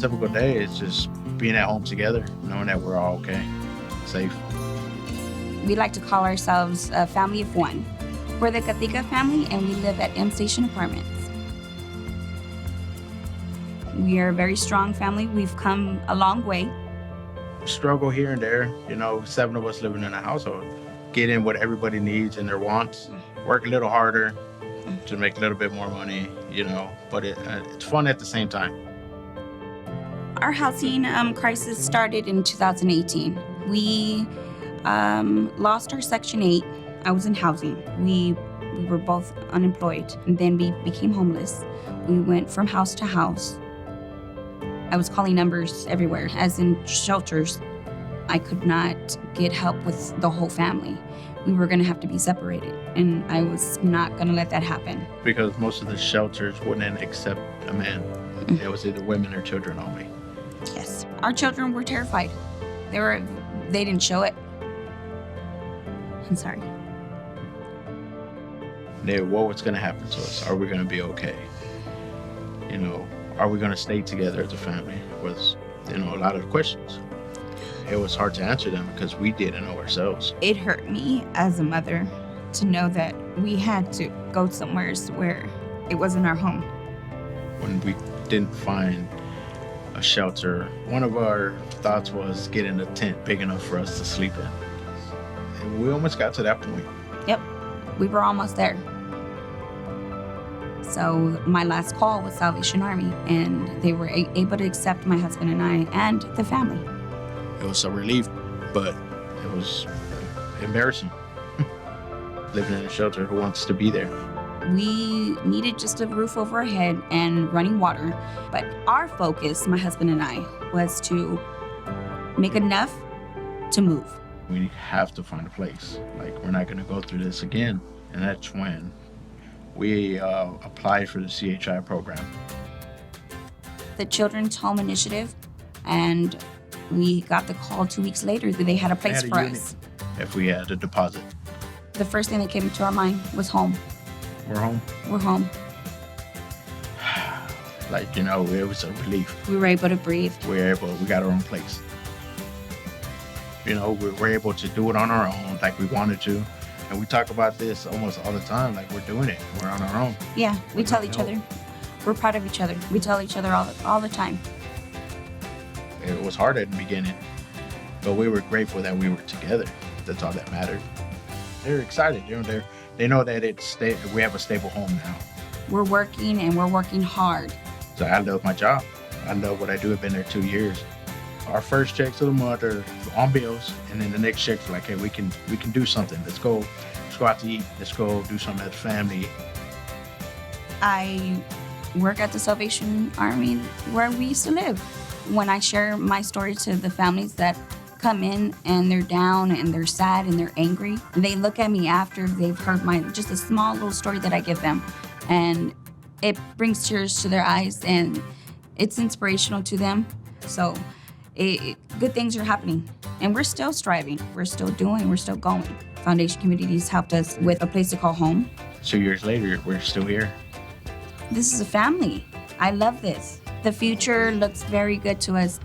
typical day is just being at home together, knowing that we're all okay, safe. We like to call ourselves a family of one. We're the Gatica family, and we live at M Station Apartments. We are a very strong family. We've come a long way. Struggle here and there, 7 of us living in a household. Get in what everybody needs and their wants. Work a little harder to make a little bit more money, but it's fun at the same time. Our housing crisis started in 2018. We lost our Section 8. I was in housing. We were both unemployed, and then we became homeless. We went from house to house. I was calling numbers everywhere, as in shelters. I could not get help with the whole family. We were going to have to be separated, and I was not going to let that happen. Because most of the shelters wouldn't accept a man. It was either women or children only. Yes. Our children were terrified. They didn't show it. I'm sorry. What was going to happen to us? Are we going to be okay? Are we going to stay together as a family? Was, a lot of questions. It was hard to answer them because we didn't know ourselves. It hurt me as a mother to know that we had to go somewhere where it wasn't our home. When we didn't find a shelter, one of our thoughts was getting a tent big enough for us to sleep in. And we almost got to that point. Yep, we were almost there. So my last call was Salvation Army, and they were able to accept my husband and I and the family. It was a relief, but it was embarrassing. Living in a shelter, who wants to be there? We needed just a roof over our head and running water, but our focus, my husband and I, was to make enough to move. We have to find a place. We're not going to go through this again. And that's when we applied for the CHI program. The Children's Home Initiative, and we got the call 2 weeks later that they had a place for us. If we had a deposit. The first thing that came into our mind was home. We're home. We're home. It was a relief. We were able to breathe. We got our own place. We were able to do it on our own like we wanted to. And we talk about this almost all the time, like we're doing it. We're on our own. Yeah, we tell each other. We're proud of each other. We tell each other all the time. It was hard at the beginning, but we were grateful that we were together. That's all that mattered. They're excited. They know that we have a stable home now. We're working, and we're working hard. So I love my job. I love what I do. I've been there 2 years. Our first checks of the month are on bills, and then the next check's like, hey, we can do something. Let's go out to eat. Let's go do something as a family. I work at the Salvation Army where we used to live. When I share my story to the families that come in and they're down and they're sad and they're angry, they look at me after they've heard just a small little story that I give them, and it brings tears to their eyes, and it's inspirational to them. So good things are happening, and we're still striving. We're still going. Foundation Communities helped us with a place to call home. 2 years later, we're still here. This is a family. I love this. The future looks very good to us.